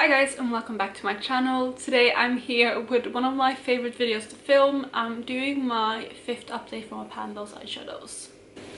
Hi guys and welcome back to my channel. Today I'm here with one of my favorite videos to film. I'm doing my 5th update from Pan Those Eyeshadows.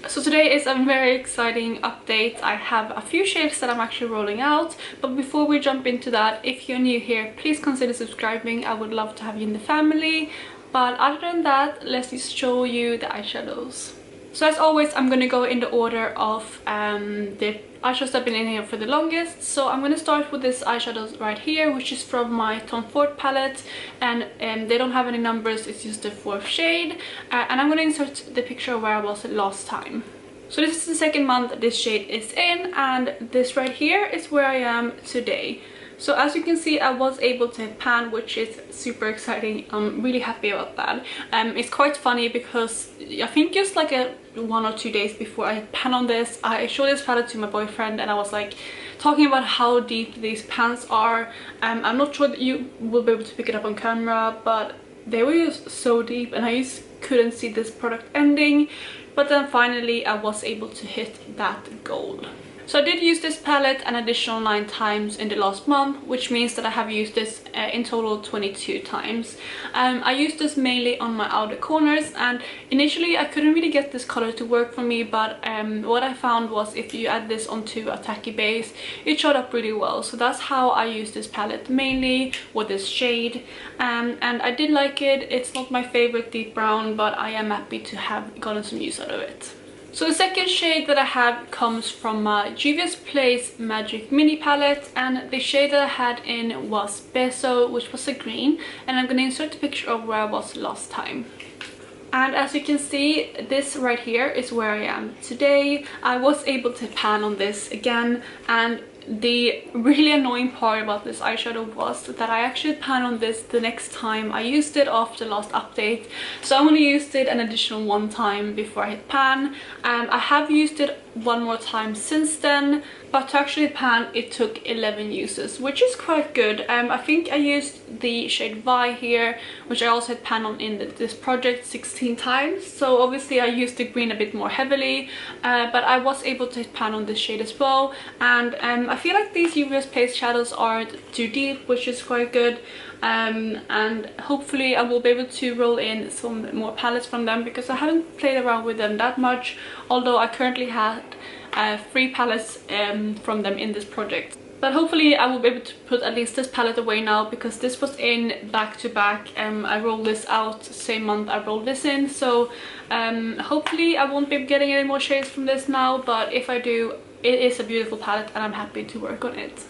So today is a very exciting update. I have a few shades that I'm actually rolling out, but before we jump into that, if you're new here, please consider subscribing. I would love to have you in the family. But other than that, let's just show you the eyeshadows. So as always, I'm going to go in the order of the eyeshadows that have been in here for the longest. So I'm going to start with this eyeshadows right here, which is from my Tom Ford palette, and they don't have any numbers, it's just the 4th shade. And I'm going to insert the picture of where I was last time. So this is the second month this shade is in, and this right here is where I am today. So as you can see, I was able to hit pan, which is super exciting. I'm really happy about that. It's quite funny because I think just like 1 or 2 days before I hit pan on this, I showed this palette to my boyfriend and I was like talking about how deep these pans are. I'm not sure that you will be able to pick it up on camera, but they were just so deep and I just couldn't see this product ending. But then finally I was able to hit that goal. So I did use this palette an additional 9 times in the last month, which means that I have used this in total 22 times. I used this mainly on my outer corners, and initially I couldn't really get this color to work for me, but what I found was if you add this onto a tacky base, it showed up really well. So that's how I used this palette mainly, with this shade, and I did like it. It's not my favorite deep brown, but I am happy to have gotten some use out of it. So the second shade that I have comes from my Juvia's Place Magic Mini palette, and the shade that I had in was Bezo, which was a green, and I'm going to insert a picture of where I was last time. And as you can see, this right here is where I am today. I was able to pan on this again, and the really annoying part about this eyeshadow was that I actually pan on this the next time I used it after the last update. So I'm going to use it an additional 1 time before I hit pan. I have used it 1 more time since then, but to actually pan it took 11 uses, which is quite good. I think I used the shade Vi here, which I also had pan on in this project 16 times. So obviously I used the green a bit more heavily, but I was able to hit pan on this shade as well. And I feel like these Juvia's Place shadows aren't too deep, which is quite good. And hopefully I will be able to roll in some more palettes from them, because I haven't played around with them that much, although I currently had 3 palettes from them in this project. But hopefully I will be able to put at least this palette away now, because this was in back to back. I rolled this out same month I rolled this in, so hopefully I won't be getting any more shades from this now, but if I do, it is a beautiful palette and I'm happy to work on it.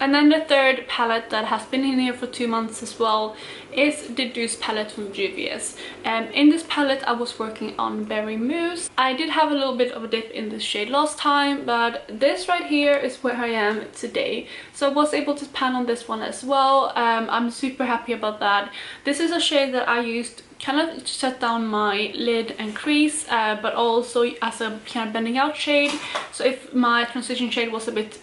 And then the third palette that has been in here for 2 months as well is the Douce palette from Juvia's. In this palette I was working on Berry Mousse. I did have a little bit of a dip in this shade last time, but this right here is where I am today. So I was able to pan on this one as well. I'm super happy about that. This is a shade that I used kind of to set down my lid and crease, but also as a kind of bending out shade. So if my transition shade was a bit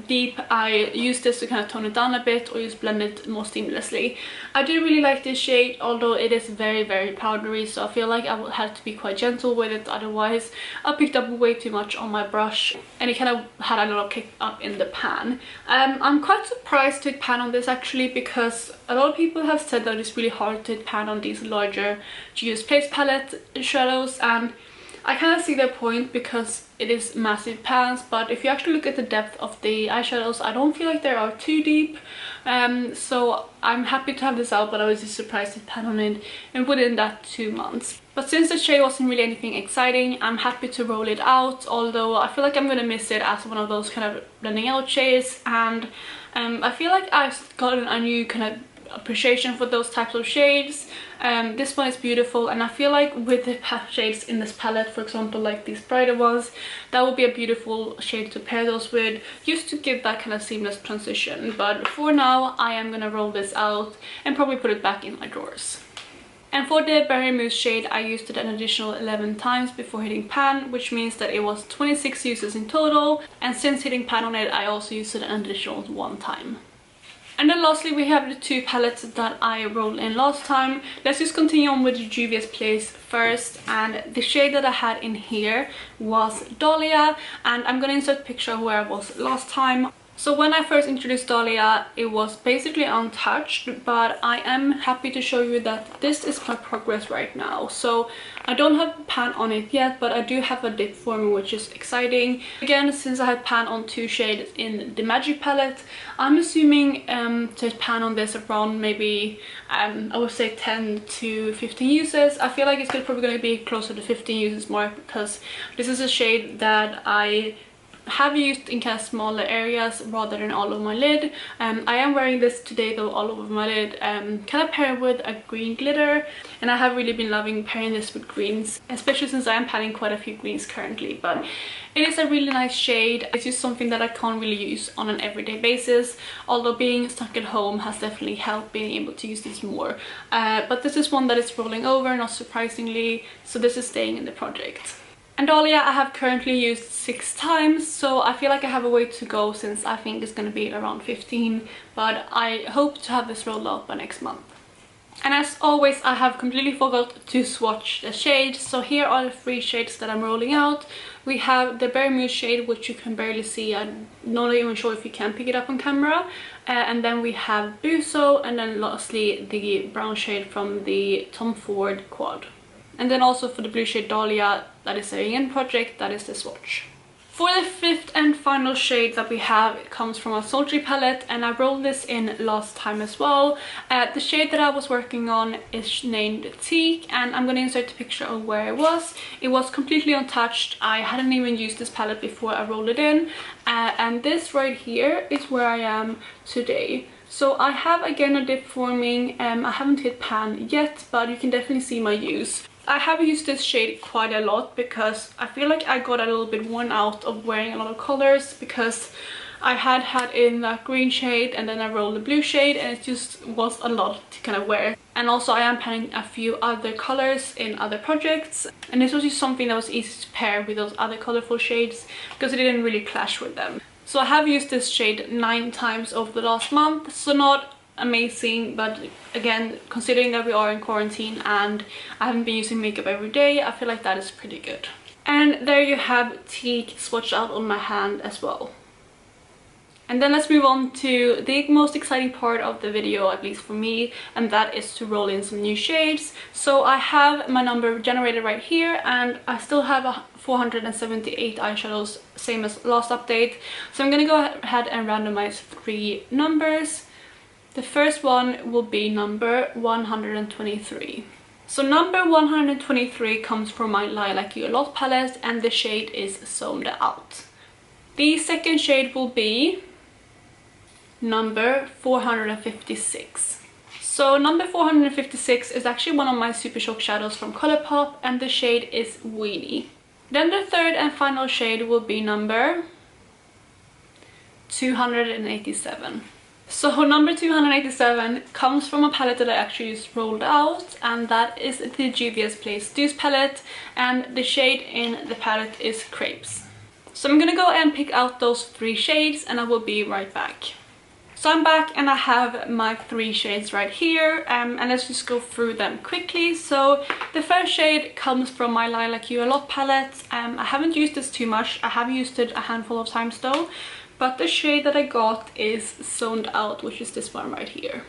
deep, I used this to kind of tone it down a bit or just blend it more seamlessly. I do really like this shade, although it is very powdery, so I feel like I would have to be quite gentle with it, otherwise I picked up way too much on my brush and it kind of had a lot of kick up in the pan. I'm quite surprised to hit pan on this actually, because a lot of people have said that it's really hard to hit pan on these larger Juvia's Place palette shadows, and I kind of see their point because it is massive pans, but if you actually look at the depth of the eyeshadows, I don't feel like they are too deep. So I'm happy to have this out, but I was just surprised to pan on it and within that 2 months. But since the shade wasn't really anything exciting, I'm happy to roll it out, although I feel like I'm gonna miss it as one of those kind of blending out shades, and I feel like I've gotten a new kind of appreciation for those types of shades. This one is beautiful, and I feel like with the shades in this palette, for example like these brighter ones, that would be a beautiful shade to pair those with, just to give that kind of seamless transition. But for now I am gonna roll this out and probably put it back in my drawers. And for the Berry Mousse shade, I used it an additional 11 times before hitting pan, which means that it was 26 uses in total, and since hitting pan on it I also used it an additional 1 time. And then lastly we have the 2 palettes that I rolled in last time. Let's just continue on with the Juvia's Place first, and the shade that I had in here was Dalia, and I'm gonna insert a picture of where I was last time. So when I first introduced Dalia, it was basically untouched, but I am happy to show you that this is my progress right now. So I don't have pan on it yet, but I do have a dip forming, which is exciting. Again, since I had pan on 2 shades in the Magic palette, I'm assuming to pan on this around maybe, I would say 10 to 15 uses. I feel like it's probably going to be closer to 15 uses more, because this is a shade that I have used in kind of smaller areas rather than all over my lid. I am wearing this today though all over my lid, kind of paired with a green glitter, and I have really been loving pairing this with greens, especially since I am panning quite a few greens currently. But it is a really nice shade. It's just something that I can't really use on an everyday basis, although being stuck at home has definitely helped being able to use this more. But this is one that is rolling over, not surprisingly, so this is staying in the project. And Dalia I have currently used 6 times, so I feel like I have a way to go, since I think it's going to be around 15, but I hope to have this rolled out by next month. And as always, I have completely forgot to swatch the shades, so here are the 3 shades that I'm rolling out. We have the Berry Mousse shade, which you can barely see. I'm not even sure if you can pick it up on camera. And then we have Bezo, and then lastly the brown shade from the Tom Ford quad. And then also for the blue shade Dalia, that is a yin project, that is the swatch. For the 5th and final shade that we have, it comes from a Sultry palette, and I rolled this in last time as well. The shade that I was working on is named Teak, and I'm going to insert a picture of where it was. It was completely untouched. I hadn't even used this palette before I rolled it in. And this right here is where I am today. So I have again a dip forming. I haven't hit pan yet, but you can definitely see my use. I have used this shade quite a lot because I feel like I got a little bit worn out of wearing a lot of colors, because I had in that green shade and then I rolled the blue shade, and it just was a lot to kind of wear. And also I am panning a few other colors in other projects, and this was just something that was easy to pair with those other colorful shades because it didn't really clash with them. So I have used this shade 9 times over the last month, so not amazing, but again, considering that we are in quarantine and I haven't been using makeup every day, I feel like that is pretty good. And there you have Teak swatched out on my hand as well. And then let's move on to the most exciting part of the video, at least for me, and that is to roll in some new shades. So I have my number generated right here, and I still have 478 eyeshadows, same as last update. So I'm gonna go ahead and randomize 3 numbers. The first one will be number 123. So number 123 comes from my Lilac You A Lot palette, and the shade is Zoned Out. The second shade will be number 456. So number 456 is actually one of my Supershock shadows from Colourpop, and the shade is Weenie. Then the third and final shade will be number 287. So number 287 comes from a palette that I actually just rolled out, and that is the Juvia's Place Douce palette, and the shade in the palette is Crepes. So I'm gonna go and pick out those 3 shades, and I will be right back. So I'm back and I have my 3 shades right here, and let's just go through them quickly. So the first shade comes from my Lilac You A Lot palette. I haven't used this too much, I have used it a handful of times though. But the shade that I got is Zoned Out, which is this one right here.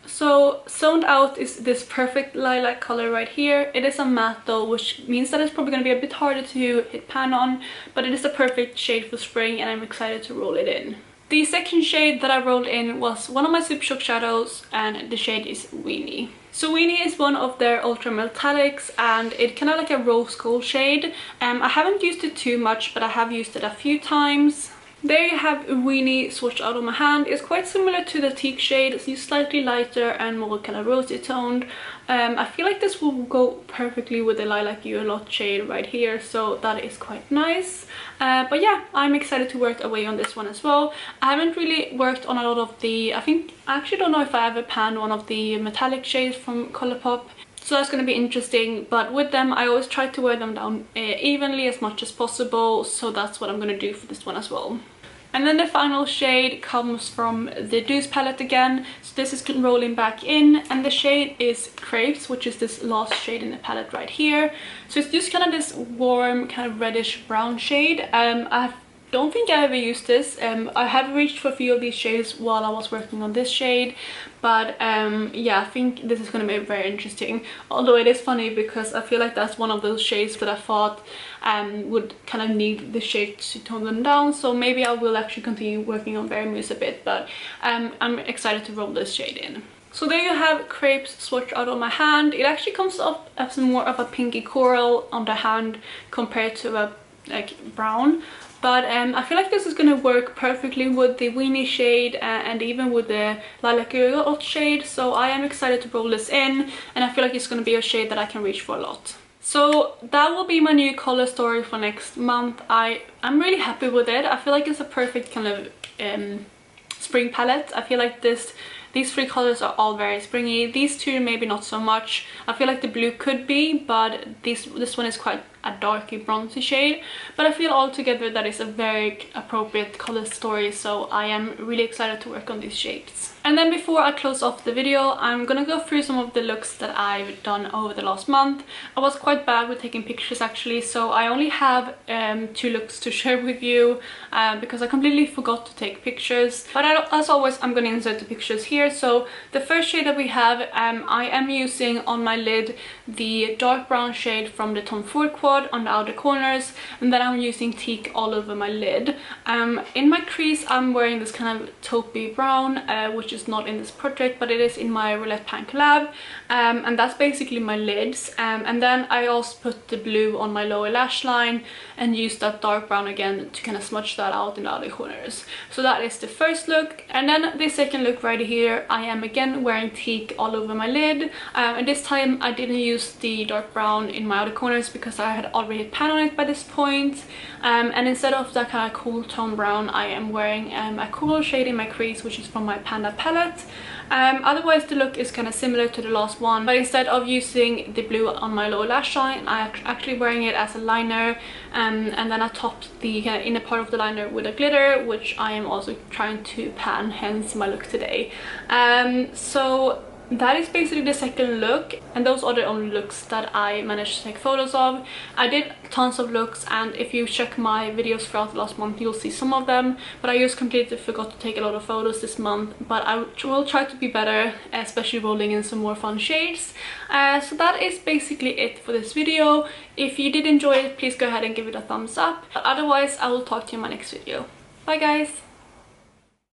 So Zoned Out is this perfect lilac color right here. It is a matte though, which means that it's probably going to be a bit harder to hit pan on, but it is a perfect shade for spring, and I'm excited to roll it in. The second shade that I rolled in was one of my Supershock shadows, and the shade is Weenie. So Weenie is one of their ultra metallics, and it's kind of like a rose gold shade. I haven't used it too much, but I have used it a few times. There you have Weenie swatched out on my hand. It's quite similar to the Teak shade. It's just slightly lighter and more kind of rosy toned. I feel like this will go perfectly with the Lilac You A Lot shade right here, so that is quite nice. But yeah, I'm excited to work away on this one as well. I haven't really worked on a lot of the, I actually don't know if I ever panned one of the metallic shades from Colourpop. So that's going to be interesting, but with them I always try to wear them down evenly as much as possible, so that's what I'm going to do for this one as well. And then the final shade comes from the Douce palette again, so this is rolling back in, and the shade is Crepes, which is this last shade in the palette right here. So it's just kind of this warm kind of reddish brown shade. I don't think I ever used this. I have reached for a few of these shades while I was working on this shade, but yeah, I think this is going to be very interesting. Although it is funny because I feel like that's one of those shades that I thought would kind of need the shade to tone them down, so maybe I will actually continue working on Very Mousse a bit, but I'm excited to roll this shade in. So there you have Crepes swatch out on my hand. It actually comes up as more of a pinky coral on the hand compared to a like brown. But I feel like this is going to work perfectly with the Weenie shade and even with the Lilac shade. So I am excited to roll this in, and I feel like it's going to be a shade that I can reach for a lot. So that will be my new color story for next month. I'm really happy with it. I feel like it's a perfect kind of spring palette. I feel like these three colors are all very springy. These two maybe not so much. I feel like the blue could be, but this one is quite a darky bronzy shade. But I feel altogether that is a very appropriate color story, so I am really excited to work on these shades. And then before I close off the video, I'm gonna go through some of the looks that I've done over the last month. I was quite bad with taking pictures actually, so I only have 2 looks to share with you because I completely forgot to take pictures. But as always, I'm gonna insert the pictures here. So the first shade that we have, I am using on my lid the dark brown shade from the Tom Ford quad on the outer corners, and then I'm using Teak all over my lid. In my crease, I'm wearing this kind of taupey brown, which is not in this project, but it is in my Roulette Pan collab, and that's basically my lids. And then I also put the blue on my lower lash line and used that dark brown again to kind of smudge that out in the outer corners. So that is the first look. And then the second look right here, I am again wearing Teak all over my lid, and this time I didn't use the dark brown in my outer corners because I had already pan on it by this point. And instead of that kind of cool tone brown, I am wearing a cool shade in my crease, which is from my Panda palette. Otherwise the look is kind of similar to the last one, but instead of using the blue on my lower lash line, I'm actually wearing it as a liner, and then I topped the kind of inner part of the liner with a glitter, which I am also trying to pan, hence my look today. So that is basically the second look, and those are the only looks that I managed to take photos of. I did tons of looks, and if you check my videos throughout the last month, you'll see some of them, but I just completely forgot to take a lot of photos this month. But I will try to be better, especially rolling in some more fun shades. So that is basically it for this video. If you did enjoy it, please go ahead and give it a thumbs up. But otherwise, I will talk to you in my next video. Bye guys!